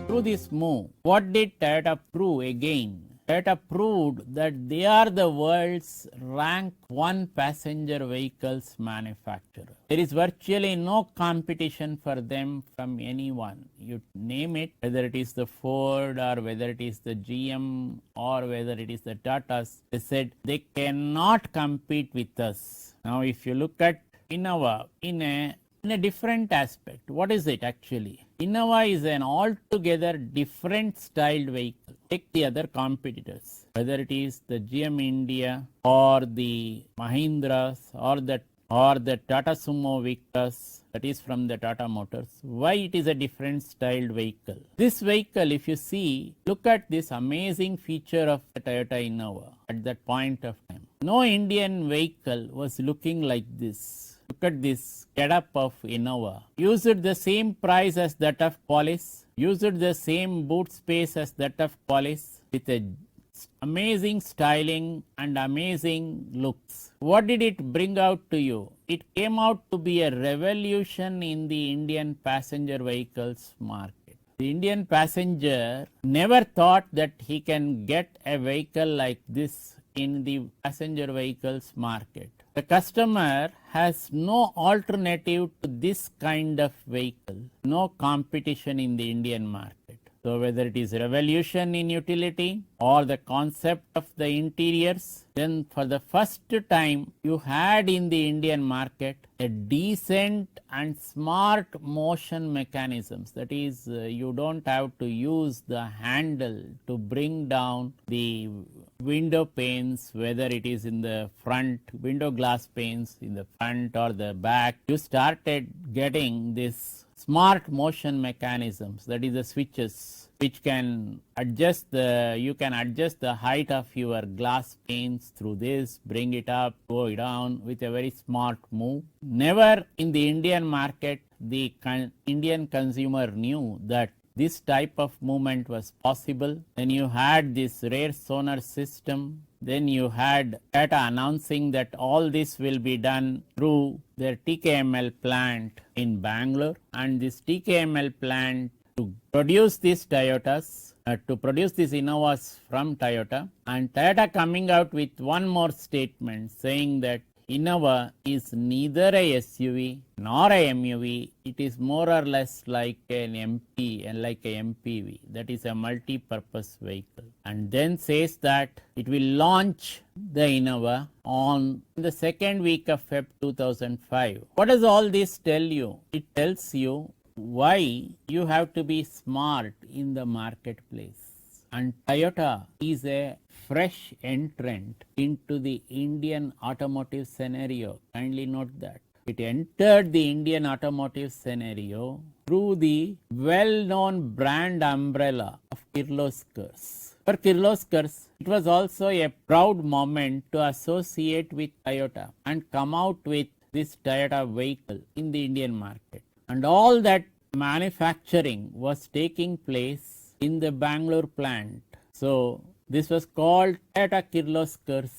Through this move, what did Toyota prove again? Toyota proved that they are the world's rank 1 passenger vehicles manufacturer. There is virtually no competition for them from anyone. You name it, whether it is the Ford or whether it is the GM or whether it is the Tatas, they said they cannot compete with us. Now, if you look at Innova in a different aspect, what is it actually? Innova is an altogether different styled vehicle. Take the other competitors, whether it is the GM India or the Mahindras or the Tata Sumo Victus, that is from the Tata Motors. Why it is a different styled vehicle? This vehicle, if you see, look at this amazing feature of the Toyota Innova at that point of time. No Indian vehicle was looking like this. Look at this get-up of Innova. Used the same price as that of Polaris. Used the same boot space as that of Polaris with a amazing styling and amazing looks. What did it bring out to you? It came out to be a revolution in the Indian passenger vehicles market. The Indian passenger never thought that he can get a vehicle like this in the passenger vehicles market. The customer has no alternative to this kind of vehicle, no competition in the Indian market. So whether it is revolution in utility or the concept of the interiors, then for the first time you had in the Indian market a decent and smart motion mechanisms. That is, you don't have to use the handle to bring down the window panes, whether it is in the front, window glass panes in the front or the back. You started getting this smart motion mechanisms, that is the switches, which can adjust the height of your glass panes through this, bring it up, go down with a very smart move. Never in the Indian market the Indian consumer knew that this type of movement was possible. Then you had this rear sonar system. Then you had Tata announcing that all this will be done through their TKML plant in Bangalore, and this TKML plant to produce these Toyotas, to produce these Innovas from Toyota, and Toyota coming out with one more statement saying that Innova is neither a SUV nor a MUV. It is more or less like an MP and like a MPV, that is a multi-purpose vehicle. And then says that it will launch the Innova on the second week of Feb 2005. What does all this tell you? It tells you why you have to be smart in the marketplace. And Toyota is a fresh entrant into the Indian automotive scenario. Kindly note that. It entered the Indian automotive scenario through the well-known brand umbrella of Kirloskars. For Kirloskars, it was also a proud moment to associate with Toyota and come out with this Toyota vehicle in the Indian market. And all that manufacturing was taking place in the Bangalore plant. So this was called Tata Kirloskars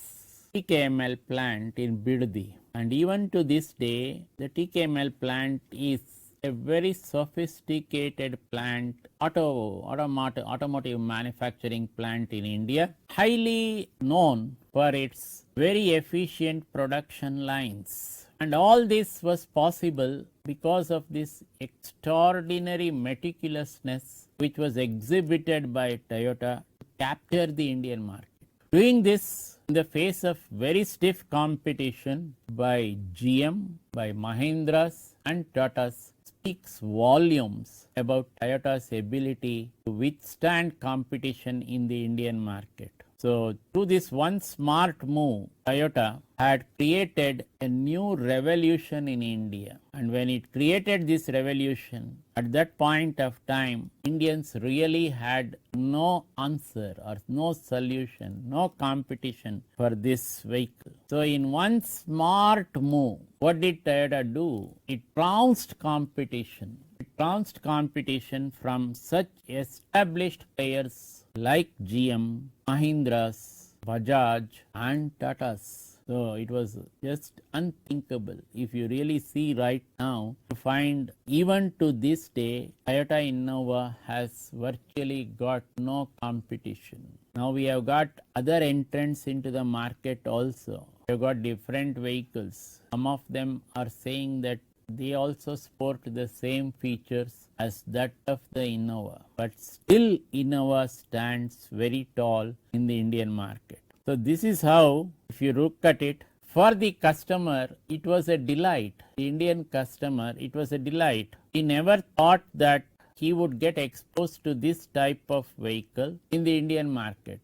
TKML plant in Bidadi. And even to this day, the TKML plant is a very sophisticated plant, automotive manufacturing plant in India, highly known for its very efficient production lines. And all this was possible because of this extraordinary meticulousness which was exhibited by Toyota to capture the Indian market. Doing this in the face of very stiff competition by GM, by Mahindras and Tatas speaks volumes about Toyota's ability to withstand competition in the Indian market. So through this one smart move, Toyota had created a new revolution in India. And when it created this revolution, at that point of time, Indians really had no answer or no solution, no competition for this vehicle. So in one smart move, what did Toyota do? It trounced competition. It trounced competition from such established players like GM, Mahindras, Bajaj and Tatas. So it was just unthinkable. If you really see right now, to find even to this day, Toyota Innova has virtually got no competition. Now we have got other entrants into the market also. We have got different vehicles. Some of them are saying that they also sport the same features as that of the Innova, but still Innova stands very tall in the Indian market. So this is how, if you look at it, for the customer, it was a delight. The Indian customer, it was a delight. He never thought that he would get exposed to this type of vehicle in the Indian market.